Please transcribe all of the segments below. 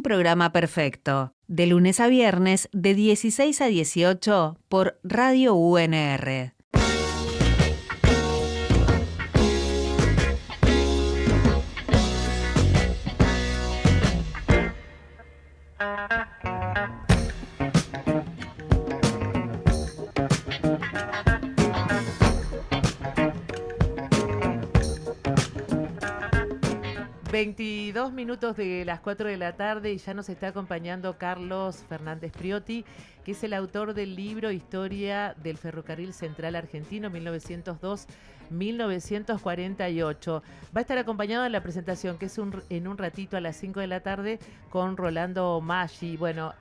Un programa perfecto, de lunes a viernes de 16 a 18 por Radio UNR. ...22 de las 4 de la tarde y ya nos está acompañando Carlos Fernández Priotti, que es el autor del libro Historia del Ferrocarril Central Argentino 1902-1948. Va a estar acompañado en la presentación, que es en un ratito a las 5 de la tarde, con Rolando Maggi. Bueno,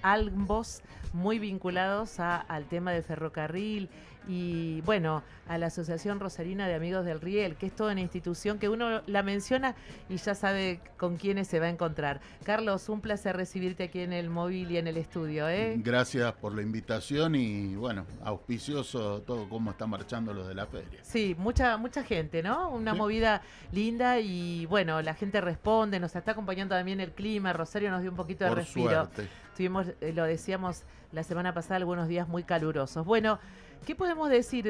ambos muy vinculados al tema del ferrocarril y, bueno, a la Asociación Rosarina de Amigos del Riel, que es toda una institución que uno la menciona y ya sabe con quiénes se va a encontrar. Carlos, un placer recibirte aquí en el móvil y en el estudio, ¿eh? Gracias por la invitación y, bueno, auspicioso todo cómo está marchando lo de la feria. Sí, mucha gente, ¿no? Una movida linda y, bueno, la gente responde, nos está acompañando también el clima. Rosario nos dio un poquito de Por respiro. suerte. Tuvimos, lo decíamos la semana pasada, algunos días muy calurosos. Bueno, ¿qué podemos decir?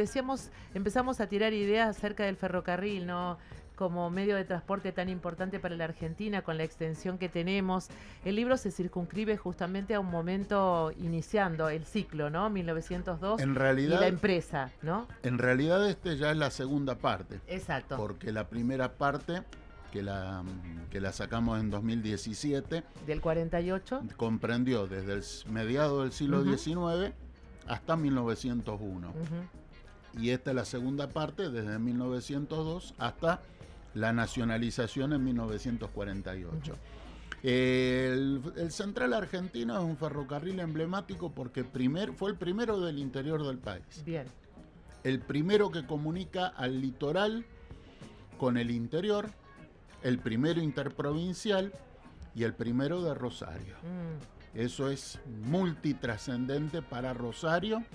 Empezamos a tirar ideas acerca del ferrocarril, ¿no? Como medio de transporte tan importante para la Argentina, con la extensión que tenemos. El libro se circunscribe justamente a un momento iniciando el ciclo, ¿no? 1902 en realidad, y la empresa, ¿no? En realidad ya es la segunda parte. Exacto. Porque la primera parte, que la sacamos en 2017... Del 48. Comprendió desde el mediado del siglo XIX hasta 1901. Y esta es la segunda parte, desde 1902 hasta la nacionalización en 1948. El Central Argentino es un ferrocarril emblemático porque fue el primero del interior del país. Bien. El primero que comunica al litoral con el interior, el primero interprovincial y el primero de Rosario. Eso es multitrascendente para Rosario,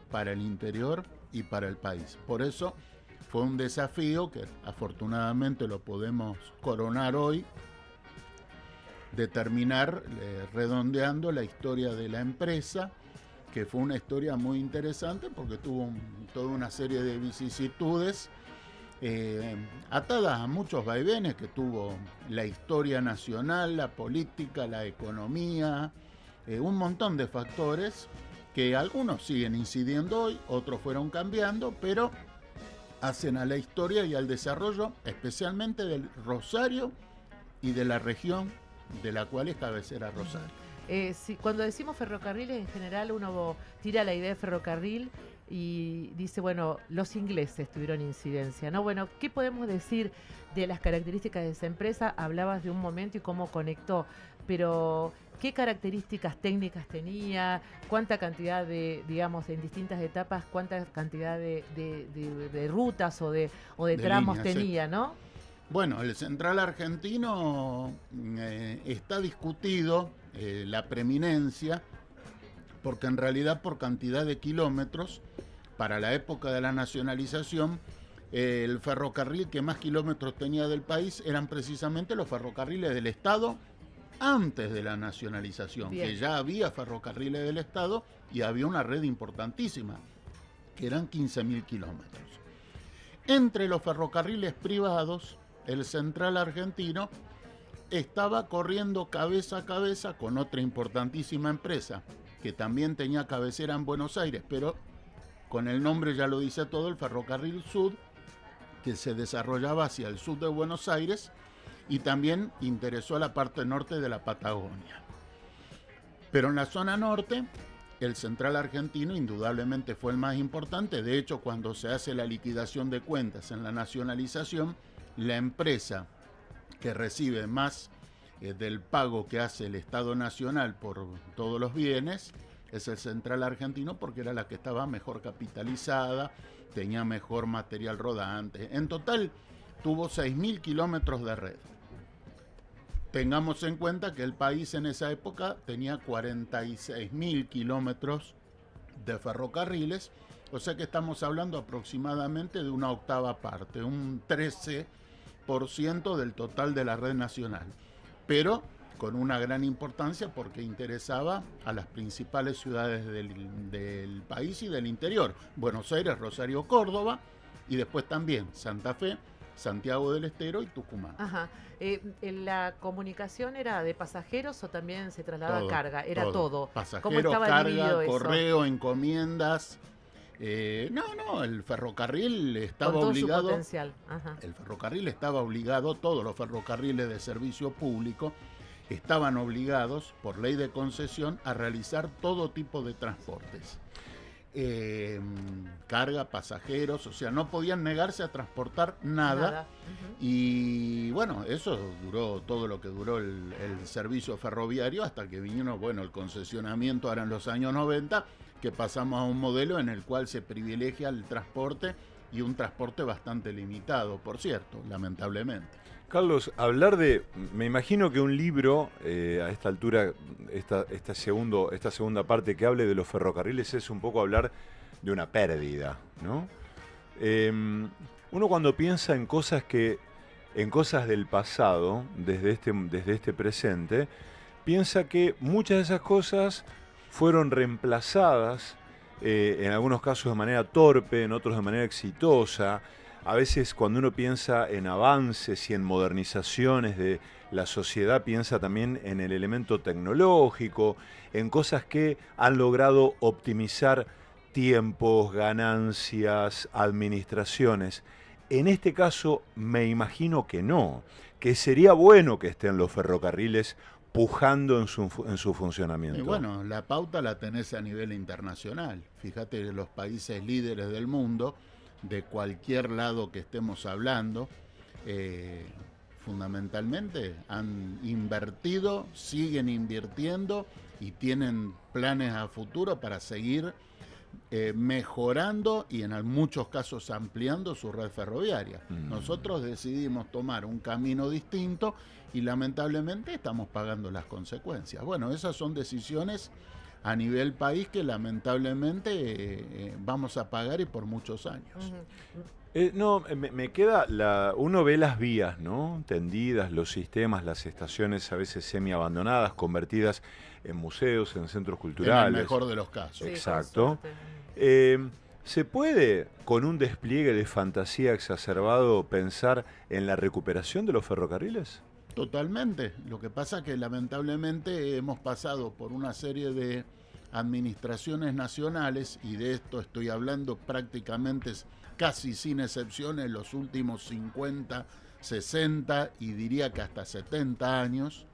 para el interior y para el país. Por eso fue un desafío que afortunadamente lo podemos coronar hoy, de terminar redondeando la historia de la empresa, que fue una historia muy interesante porque tuvo toda una serie de vicisitudes atadas a muchos vaivenes que tuvo la historia nacional, la política, la economía, un montón de factores que algunos siguen incidiendo hoy, otros fueron cambiando, pero hacen a la historia y al desarrollo, especialmente del Rosario y de la región de la cual es cabecera Rosario. Sí, cuando decimos ferrocarriles, en general uno tira la idea de ferrocarril y dice, bueno, los ingleses tuvieron incidencia, ¿no? Bueno, ¿qué podemos decir de las características de esa empresa? Hablabas de un momento y cómo conectó, pero ¿qué características técnicas tenía? ¿Cuánta cantidad de, digamos, en distintas etapas, cuánta cantidad de rutas o de tramos líneas, tenía, sí, ¿no? Bueno, el Central Argentino está discutido la preeminencia, porque en realidad por cantidad de kilómetros, para la época de la nacionalización, el ferrocarril que más kilómetros tenía del país eran precisamente los ferrocarriles del Estado antes de la nacionalización. Bien. Que ya había ferrocarriles del Estado y había una red importantísima, que eran 15.000 kilómetros. Entre los ferrocarriles privados, el Central Argentino estaba corriendo cabeza a cabeza con otra importantísima empresa, que también tenía cabecera en Buenos Aires, pero con el nombre ya lo dice todo, el Ferrocarril Sud, que se desarrollaba hacia el sur de Buenos Aires y también interesó a la parte norte de la Patagonia. Pero en la zona norte, el Central Argentino indudablemente fue el más importante. De hecho, cuando se hace la liquidación de cuentas en la nacionalización, la empresa que recibe más del pago que hace el Estado Nacional por todos los bienes es el Central Argentino, porque era la que estaba mejor capitalizada, tenía mejor material rodante. En total tuvo 6.000 kilómetros de red. Tengamos en cuenta que el país en esa época tenía 46.000 kilómetros de ferrocarriles, o sea que estamos hablando aproximadamente de una octava parte, un 13% del total de la red nacional. Pero con una gran importancia porque interesaba a las principales ciudades del país y del interior. Buenos Aires, Rosario, Córdoba, y después también Santa Fe, Santiago del Estero y Tucumán. Ajá. ¿La comunicación era de pasajeros o también se trasladaba Todo, carga? Era todo. Pasajeros, carga, correo, encomiendas. El ferrocarril estaba con todo obligado. Su potencial. Ajá. El ferrocarril estaba obligado, todos los ferrocarriles de servicio público estaban obligados por ley de concesión a realizar todo tipo de transportes. Carga, pasajeros, o sea, no podían negarse a transportar nada. Uh-huh. Y bueno, eso duró todo lo que duró el servicio ferroviario hasta que vino, el concesionamiento ahora en los años 90, que pasamos a un modelo en el cual se privilegia el transporte y un transporte bastante limitado, por cierto, lamentablemente. Carlos, me imagino que un libro, a esta altura, esta segunda parte que hable de los ferrocarriles es un poco hablar de una pérdida, ¿no? Uno cuando piensa en cosas del pasado, desde este presente, piensa que muchas de esas cosas fueron reemplazadas, en algunos casos de manera torpe, en otros de manera exitosa. A veces cuando uno piensa en avances y en modernizaciones de la sociedad, piensa también en el elemento tecnológico, en cosas que han logrado optimizar tiempos, ganancias, administraciones. En este caso me imagino que no, que sería bueno que estén los ferrocarriles pujando en su funcionamiento. Y bueno, la pauta la tenés a nivel internacional. Fíjate, los países líderes del mundo, de cualquier lado que estemos hablando, fundamentalmente han invertido, siguen invirtiendo y tienen planes a futuro para seguir mejorando y en muchos casos ampliando su red ferroviaria. Nosotros decidimos tomar un camino distinto y lamentablemente estamos pagando las consecuencias. Bueno, esas son decisiones a nivel país que lamentablemente vamos a pagar y por muchos años. Me queda, uno ve las vías, ¿no? Tendidas, los sistemas, las estaciones a veces semi-abandonadas, convertidas en museos, en centros culturales. En el mejor de los casos. Exacto. ¿Se puede, con un despliegue de fantasía exacerbado, pensar en la recuperación de los ferrocarriles? Totalmente. Lo que pasa es que lamentablemente hemos pasado por una serie de administraciones nacionales, y de esto estoy hablando prácticamente casi sin excepción en los últimos 50, 60 y diría que hasta 70 años,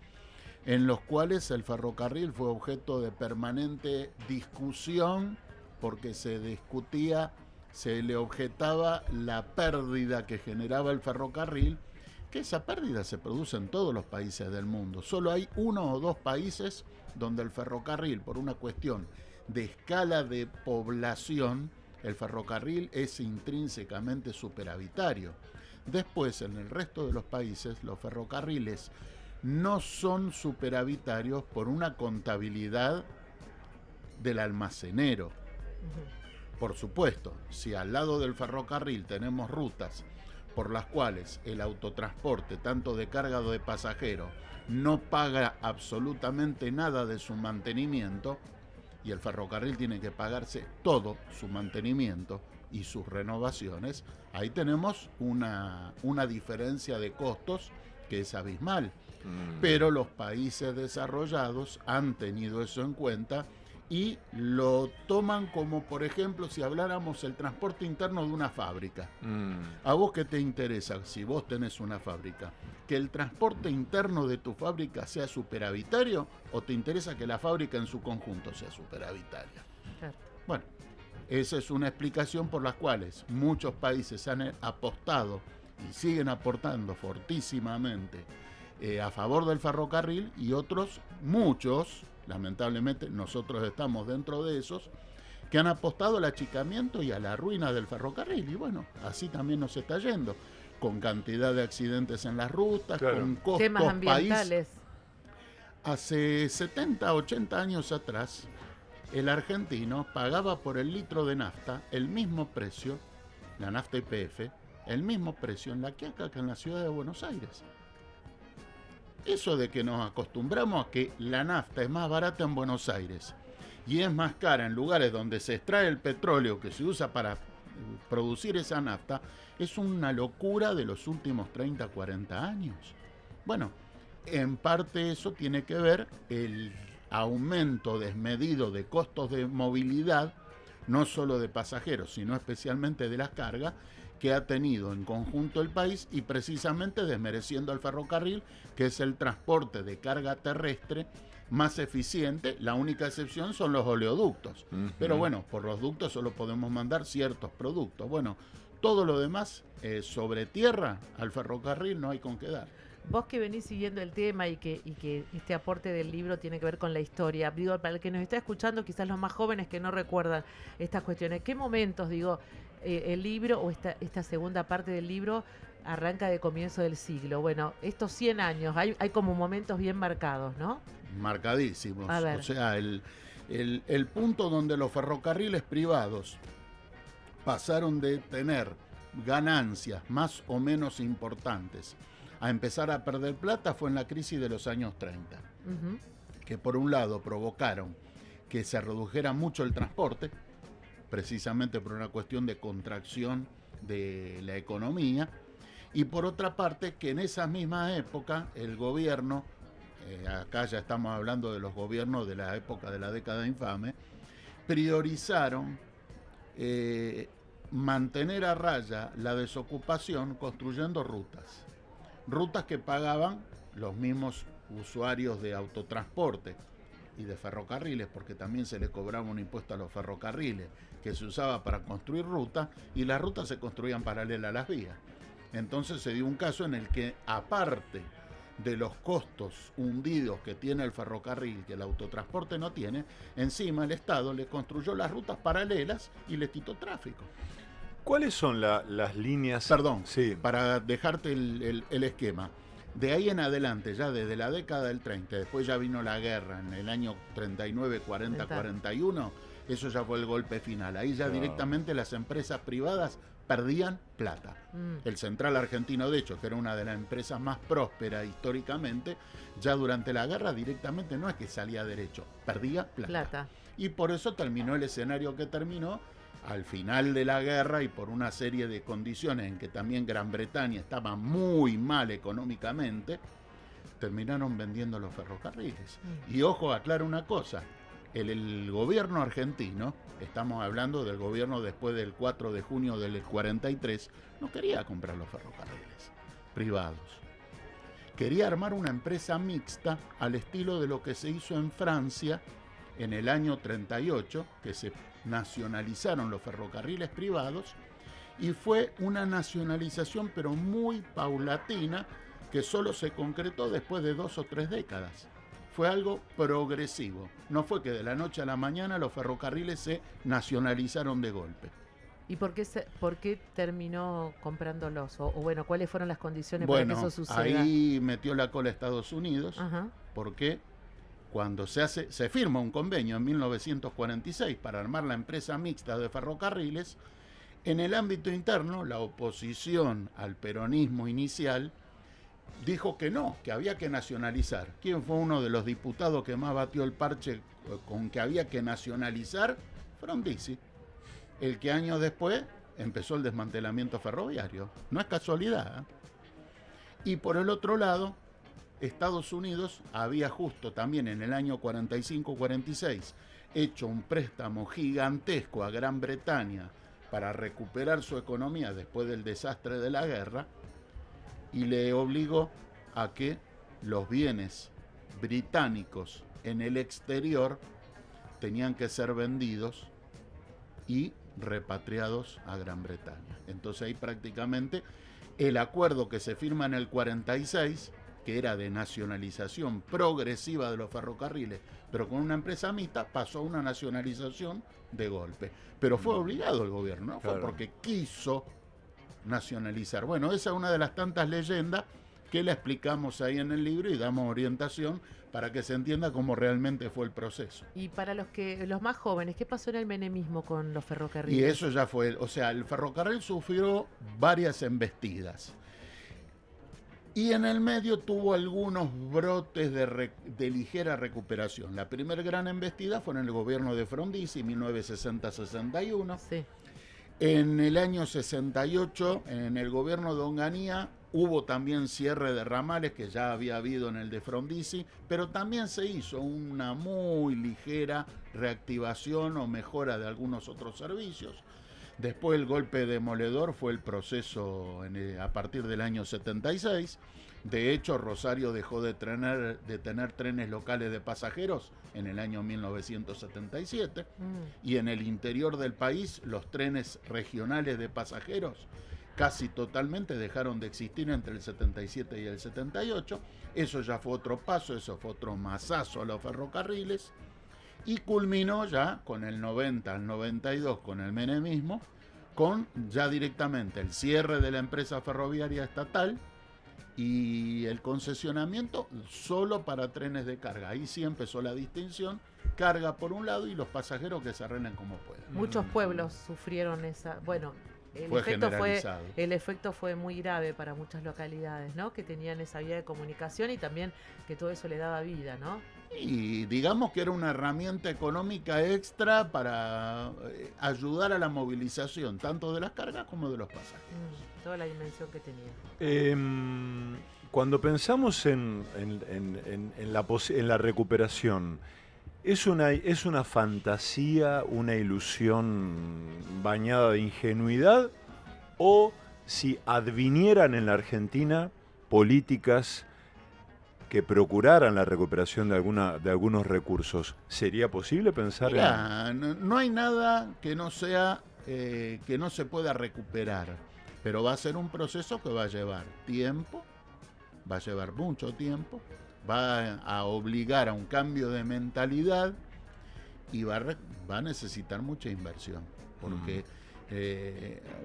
en los cuales el ferrocarril fue objeto de permanente discusión porque se discutía, se le objetaba la pérdida que generaba el ferrocarril, que esa pérdida se produce en todos los países del mundo. Solo hay 1 o 2 países donde el ferrocarril, por una cuestión de escala de población, el ferrocarril es intrínsecamente superavitario. Después, en el resto de los países, los ferrocarriles no son superavitarios por una contabilidad del almacenero. Por supuesto, si al lado del ferrocarril tenemos rutas por las cuales el autotransporte, tanto de carga o de pasajero, no paga absolutamente nada de su mantenimiento, y el ferrocarril tiene que pagarse todo su mantenimiento y sus renovaciones, ahí tenemos una diferencia de costos que es abismal. Pero los países desarrollados han tenido eso en cuenta y lo toman como, por ejemplo, si habláramos el transporte interno de una fábrica. ¿A vos qué te interesa si vos tenés una fábrica? ¿Que el transporte interno de tu fábrica sea superavitario o te interesa que la fábrica en su conjunto sea superavitaria? Claro. Bueno, esa es una explicación por las cuales muchos países han apostado y siguen aportando fortísimamente a favor del ferrocarril, y otros, muchos, lamentablemente nosotros estamos dentro de esos, que han apostado al achicamiento y a la ruina del ferrocarril. Y bueno, así también nos está yendo, con cantidad de accidentes en las rutas, claro, con costos temas ambientales. Hace 70, 80 años atrás, el argentino pagaba por el litro de nafta el mismo precio, la nafta YPF, el mismo precio en La Quiaca que en la ciudad de Buenos Aires. eso de que nos acostumbramos a que la nafta es más barata en Buenos Aires y es más cara en lugares donde se extrae el petróleo que se usa para producir esa nafta, es una locura de los últimos 30, 40 años. Bueno, en parte eso tiene que ver el aumento desmedido de costos de movilidad, no solo de pasajeros, sino especialmente de las cargas, que ha tenido en conjunto el país, y precisamente desmereciendo al ferrocarril, que es el transporte de carga terrestre más eficiente. La única excepción son los oleoductos. Pero bueno, por los ductos solo podemos mandar ciertos productos. Bueno, todo lo demás sobre tierra al ferrocarril no hay con qué dar. Vos que venís siguiendo el tema y que este aporte del libro tiene que ver con la historia, digo, para el que nos está escuchando, quizás los más jóvenes que no recuerdan estas cuestiones, ¿qué momentos, digo, el libro o esta segunda parte del libro arranca de comienzo del siglo? Bueno, estos 100 años, hay como momentos bien marcados, ¿no? Marcadísimos. A ver. O sea, el punto donde los ferrocarriles privados pasaron de tener ganancias más o menos importantes a empezar a perder plata fue en la crisis de los años 30, que por un lado provocaron que se redujera mucho el transporte, precisamente por una cuestión de contracción de la economía, y por otra parte que en esa misma época el gobierno, acá ya estamos hablando de los gobiernos de la época de la década infame, priorizaron mantener a raya la desocupación construyendo rutas que pagaban los mismos usuarios de autotransporte y de ferrocarriles, porque también se le cobraba un impuesto a los ferrocarriles que se usaba para construir rutas, y las rutas se construían paralelas a las vías. Entonces se dio un caso en el que, aparte de los costos hundidos que tiene el ferrocarril, que el autotransporte no tiene, encima el Estado le construyó las rutas paralelas y le quitó tráfico. ¿Cuáles son las líneas? Perdón, sí, para dejarte el esquema. De ahí en adelante, ya desde la década del 30, después ya vino la guerra en el año 39, 40, 41, eso ya fue el golpe final. Ahí ya directamente las empresas privadas perdían plata. El Central Argentino, de hecho, que era una de las empresas más prósperas históricamente, ya durante la guerra directamente no es que salía derecho, perdía plata. Y por eso terminó el escenario que terminó. Al final de la guerra, y por una serie de condiciones en que también Gran Bretaña estaba muy mal económicamente, terminaron vendiendo los ferrocarriles. Y ojo, aclaro una cosa, el gobierno argentino, estamos hablando del gobierno después del 4 de junio del 43, no quería comprar los ferrocarriles privados. Quería armar una empresa mixta al estilo de lo que se hizo en Francia en el año 38, que se nacionalizaron los ferrocarriles privados, y fue una nacionalización pero muy paulatina, que solo se concretó después de 2 o 3 décadas. Fue algo progresivo, no fue que de la noche a la mañana los ferrocarriles se nacionalizaron de golpe. ¿Y por qué terminó comprándolos? O bueno, ¿cuáles fueron las condiciones para que eso suceda? Ahí metió la cola Estados Unidos, porque cuando se firma un convenio en 1946 para armar la empresa mixta de ferrocarriles, en el ámbito interno, la oposición al peronismo inicial dijo que no, que había que nacionalizar. ¿Quién fue uno de los diputados que más batió el parche con que había que nacionalizar? Frondizi, el que años después empezó el desmantelamiento ferroviario. No es casualidad, ¿eh? Y por el otro lado, Estados Unidos había justo también en el año 45-46 hecho un préstamo gigantesco a Gran Bretaña para recuperar su economía después del desastre de la guerra, y le obligó a que los bienes británicos en el exterior tenían que ser vendidos y repatriados a Gran Bretaña. Entonces ahí prácticamente el acuerdo que se firma en el 46, que era de nacionalización progresiva de los ferrocarriles, pero con una empresa mixta, pasó a una nacionalización de golpe. Pero fue obligado el gobierno, no fue porque quiso nacionalizar. Bueno, esa es una de las tantas leyendas que la explicamos ahí en el libro y damos orientación para que se entienda cómo realmente fue el proceso. Y para los más jóvenes, ¿qué pasó en el menemismo con los ferrocarriles? Y eso ya fue, o sea, el ferrocarril sufrió varias embestidas. Y en el medio tuvo algunos brotes de ligera recuperación. La primera gran embestida fue en el gobierno de Frondizi, 1960-61. Sí. En el año 68, en el gobierno de Onganía, hubo también cierre de ramales, que ya había habido en el de Frondizi, pero también se hizo una muy ligera reactivación o mejora de algunos otros servicios. Después el golpe demoledor fue el proceso a partir del año 76. De hecho, Rosario dejó de tener trenes locales de pasajeros en el año 1977. Y en el interior del país, los trenes regionales de pasajeros casi totalmente dejaron de existir entre el 77 y el 78. Eso ya fue otro paso, eso fue otro mazazo a los ferrocarriles. Y culminó ya con el 90 al 92, con el menemismo, con ya directamente el cierre de la empresa ferroviaria estatal y el concesionamiento solo para trenes de carga. Ahí sí empezó la distinción, carga por un lado y los pasajeros que se arreglen como puedan. Muchos pueblos sufrieron esa... Bueno, el efecto fue muy grave para muchas localidades, ¿no? Que tenían esa vía de comunicación y también que todo eso le daba vida, ¿no? Y digamos que era una herramienta económica extra para ayudar a la movilización, tanto de las cargas como de los pasajeros. Toda la dimensión que tenía. Cuando pensamos en la recuperación, ¿es una fantasía, una ilusión bañada de ingenuidad? ¿O si advinieran en la Argentina políticas que procuraran la recuperación de algunos recursos, ¿sería posible pensar no hay nada que no sea que no se pueda recuperar, pero va a ser un proceso que va a llevar tiempo, va a llevar mucho tiempo, va a obligar a un cambio de mentalidad y va a necesitar mucha inversión, porque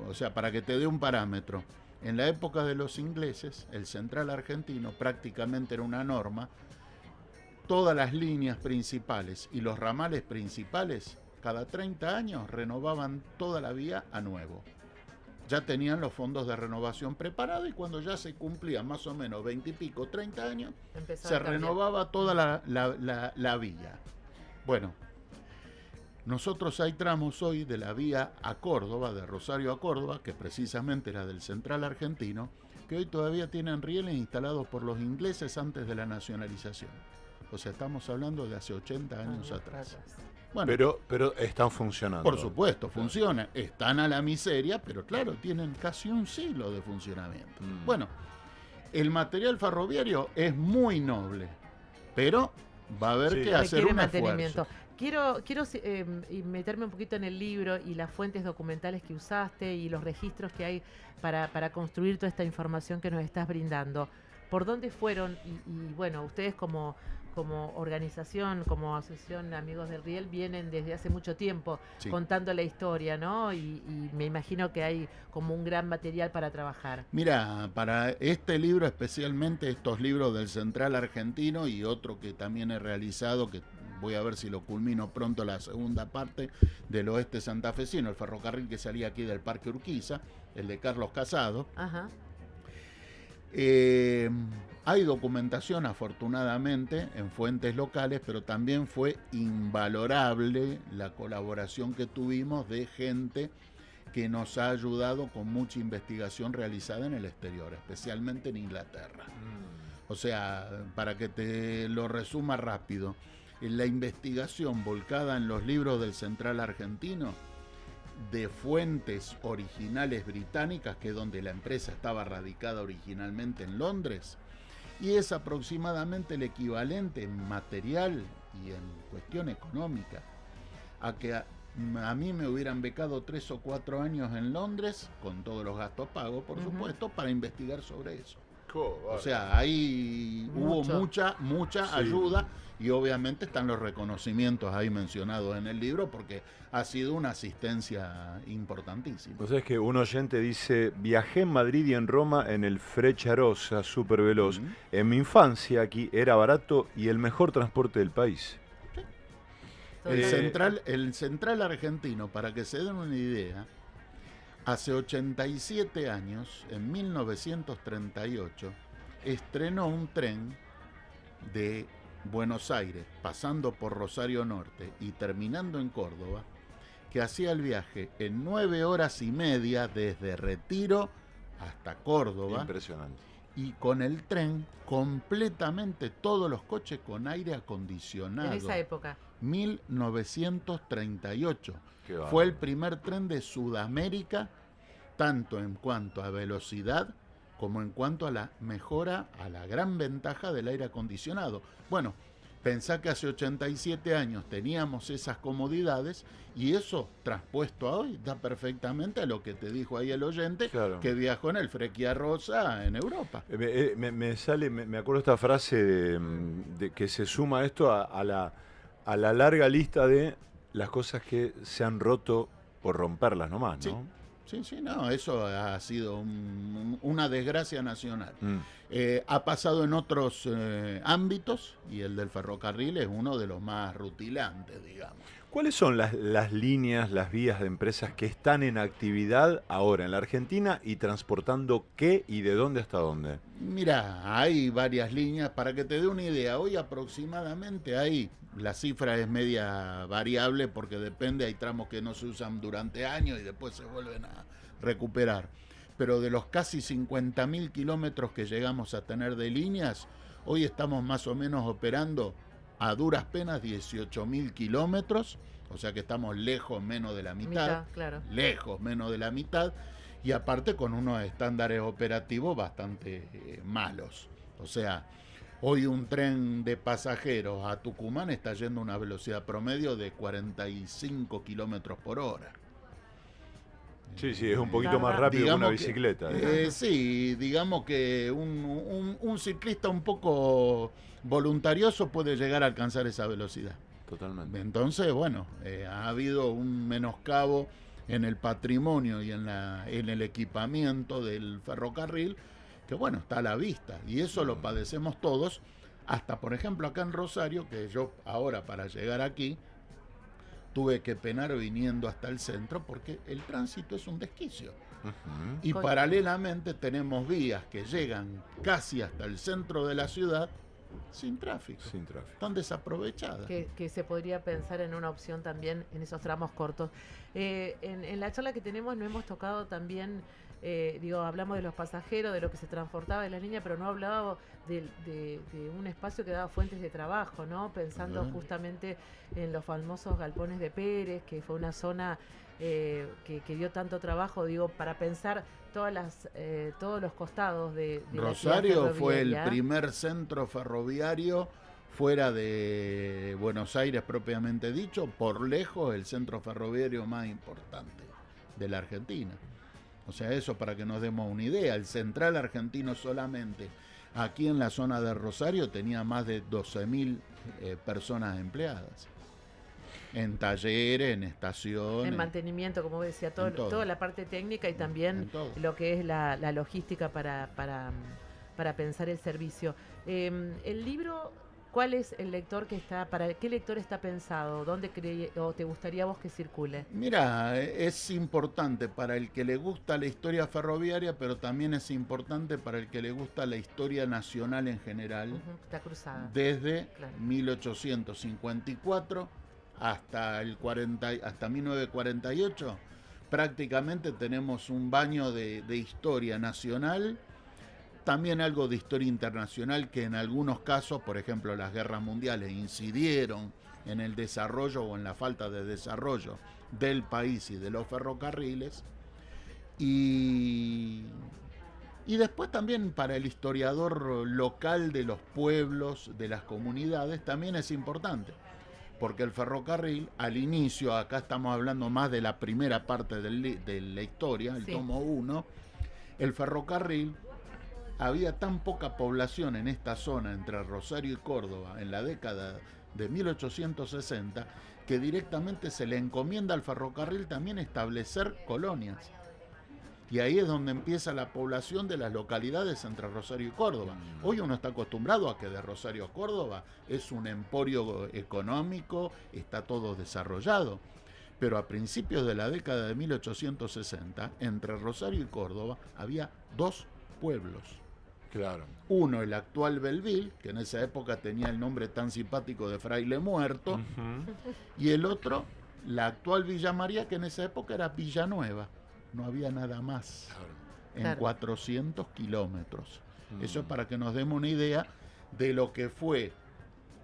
o sea, para que te dé un parámetro, en la época de los ingleses, el central argentino prácticamente era una norma. Todas las líneas principales y los ramales principales, cada 30 años renovaban toda la vía a nuevo. Ya tenían los fondos de renovación preparados y cuando ya se cumplían más o menos 20 y pico, 30 años, se renovaba toda la vía. Bueno, nosotros hay tramos hoy de la vía a Córdoba, de Rosario a Córdoba, que precisamente era del central argentino, que hoy todavía tienen rieles instalados por los ingleses antes de la nacionalización. O sea, estamos hablando de hace 80 años atrás. Bueno, pero están funcionando. Por supuesto, funcionan. Están a la miseria, pero claro, tienen casi un siglo de funcionamiento. Bueno, el material ferroviario es muy noble, pero va a haber que hacer un esfuerzo. Quiero meterme un poquito en el libro y las fuentes documentales que usaste y los registros que hay para construir toda esta información que nos estás brindando. ¿Por dónde fueron? Y bueno, ustedes como organización, como asociación Amigos del Riel, vienen desde hace mucho tiempo contando la historia, ¿no? Y me imagino que hay como un gran material para trabajar. Mira, para este libro, especialmente estos libros del Central Argentino y otro que también he realizado, que voy a ver si lo culmino pronto, la segunda parte del oeste santafesino, el ferrocarril que salía aquí del Parque Urquiza, el de Carlos Casado. Ajá. Hay documentación, afortunadamente, en fuentes locales, pero también fue invalorable la colaboración que tuvimos de gente que nos ha ayudado con mucha investigación realizada en el exterior, especialmente en Inglaterra. O sea, para que te lo resuma rápido, la investigación volcada en los libros del Central Argentino, de fuentes originales británicas, que es donde la empresa estaba radicada originalmente en Londres, y es aproximadamente el equivalente en material y en cuestión económica a que a mí me hubieran becado 3 o 4 años en Londres, con todos los gastos pagos, por supuesto, para investigar sobre eso. O sea, ahí hubo mucha ayuda y obviamente están los reconocimientos ahí mencionados en el libro porque ha sido una asistencia importantísima. Pues es que un oyente dice, viajé en Madrid y en Roma en el Frecciarossa súper veloz. En mi infancia aquí era barato y el mejor transporte del país. El central argentino, para que se den una idea, hace 87 años, en 1938, estrenó un tren de Buenos Aires, pasando por Rosario Norte y terminando en Córdoba, que hacía el viaje en 9 horas y media desde Retiro hasta Córdoba. Impresionante. Y con el tren completamente todos los coches con aire acondicionado. En esa época. 1938. Qué bárbaro. Fue el primer tren de Sudamérica, tanto en cuanto a velocidad como en cuanto a la mejora, a la gran ventaja del aire acondicionado. Bueno, pensá que hace 87 años teníamos esas comodidades y eso, transpuesto a hoy, da perfectamente a lo que te dijo ahí el oyente, Claro. que viajó en el Freccia Rosa en Europa. Me acuerdo esta frase de que se suma esto a la larga lista de las cosas que se han roto por romperlas nomás, ¿no? Sí, no, eso ha sido una desgracia nacional. Mm. Ha pasado en otros ámbitos y el del ferrocarril es uno de los más rutilantes, digamos. ¿Cuáles son las líneas, las vías de empresas que están en actividad ahora en la Argentina y transportando qué y de dónde hasta dónde? Mira, hay varias líneas. Para que te dé una idea, hoy aproximadamente la cifra es media variable porque depende, hay tramos que no se usan durante años y después se vuelven a recuperar. Pero de los casi 50.000 kilómetros que llegamos a tener de líneas, hoy estamos más o menos operando a duras penas 18.000 kilómetros, o sea que estamos lejos menos de la mitad, Claro. lejos menos de la mitad, y aparte con unos estándares operativos bastante malos. O sea, hoy un tren de pasajeros a Tucumán está yendo a una velocidad promedio de 45 kilómetros por hora. Sí, es un poquito más rápido que una bicicleta. Sí, digamos que un ciclista un poco voluntarioso puede llegar a alcanzar esa velocidad. Totalmente. Entonces, bueno, ha habido un menoscabo en el patrimonio y en el equipamiento del ferrocarril, que bueno, está a la vista, y eso lo padecemos todos, hasta por ejemplo acá en Rosario, que yo ahora para llegar aquí tuve que penar viniendo hasta el centro porque el tránsito es un desquicio. Uh-huh. Y paralelamente tenemos vías que llegan casi hasta el centro de la ciudad sin tráfico. Están desaprovechadas. Que se podría pensar en una opción también en esos tramos cortos. En la charla que tenemos no hemos tocado también, hablamos de los pasajeros, de lo que se transportaba en la línea, pero no hablábamos de un espacio que daba fuentes de trabajo, ¿no? Pensando justamente en los famosos galpones de Pérez, que fue una zona que dio tanto trabajo, para pensar todos los costados de Rosario fue el primer centro ferroviario fuera de Buenos Aires propiamente dicho, por lejos el centro ferroviario más importante de la Argentina. O sea, eso para que nos demos una idea, el Central Argentino solamente aquí en la zona de Rosario tenía más de 12.000 personas empleadas. En talleres, en estaciones. En mantenimiento, como decía, toda la parte técnica y también lo que es la logística para pensar el servicio. El libro, ¿cuál es el lector que está, para qué lector está pensado? ¿Dónde te gustaría a vos que circule? Mira, es importante para el que le gusta la historia ferroviaria, pero también es importante para el que le gusta la historia nacional en general. Está cruzada. Desde 1854 hasta 1948, prácticamente tenemos un baño de historia nacional, también algo de historia internacional que en algunos casos, por ejemplo las guerras mundiales, incidieron en el desarrollo o en la falta de desarrollo del país y de los ferrocarriles, y después también para el historiador local de los pueblos, de las comunidades, también es importante. Porque el ferrocarril, al inicio, acá estamos hablando más de la primera parte de la historia, el tomo 1, el ferrocarril, había tan poca población en esta zona entre Rosario y Córdoba en la década de 1860 que directamente se le encomienda al ferrocarril también establecer colonias. Y ahí es donde empieza la población de las localidades entre Rosario y Córdoba. Hoy uno está acostumbrado a que de Rosario a Córdoba es un emporio económico, está todo desarrollado. Pero a principios de la década de 1860, entre Rosario y Córdoba, había 2 pueblos. Claro. Uno, el actual Belleville, que en esa época tenía el nombre tan simpático de Fraile Muerto, Ujú. y el otro, la actual Villa María, que en esa época era Villanueva. No había nada más Claro. en Claro. 400 kilómetros. Eso es Mm. para que nos demos una idea de lo que fue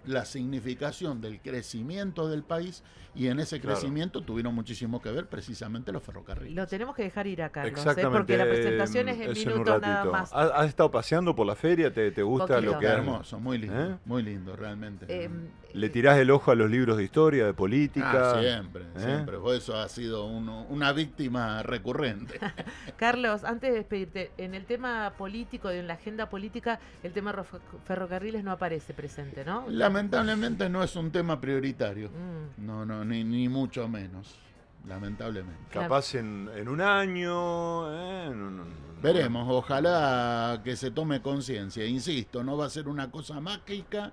la significación del crecimiento del país, y en ese Claro. crecimiento tuvieron muchísimo que ver precisamente los ferrocarriles. Lo tenemos que dejar ir a Carlos, Exactamente. porque la presentación es en es un minutos nada ratito. más. ¿Has estado paseando por la feria? ¿Te gusta Poquito. lo que Qué hay? hermoso, muy lindo realmente. ¿Le tirás el ojo a los libros de historia, de política? Siempre, siempre. Por eso ha sido una víctima recurrente. Carlos, antes de despedirte, en el tema político, en la agenda política, el tema ferrocarriles no aparece presente, ¿no? Lamentablemente no es un tema prioritario. Mm. No, ni mucho menos. Lamentablemente. Capaz en un año. Veremos, ojalá que se tome conciencia. Insisto, no va a ser una cosa mágica,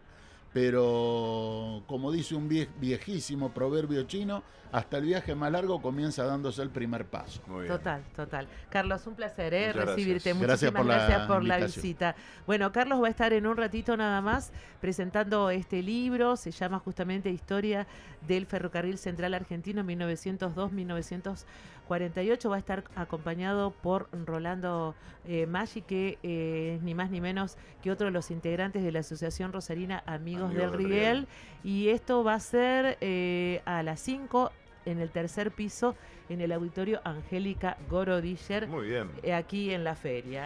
pero como dice un viejísimo proverbio chino, hasta el viaje más largo comienza dándose el primer paso. Muy bien. Total. Carlos, un placer Muchas recibirte. gracias. Gracias Muchísimas por la gracias por la invitación. visita. Bueno, Carlos va a estar en un ratito nada más presentando este libro. Se llama justamente Historia del Ferrocarril Central Argentino 1902-1948. Va a estar acompañado por Rolando Maggi, que es ni más ni menos que otro de los integrantes de la Asociación Rosarina Amigos del Riel. Y esto va a ser a las 5 en el tercer piso, en el auditorio Angélica Gorodiller, Muy bien. aquí en la feria.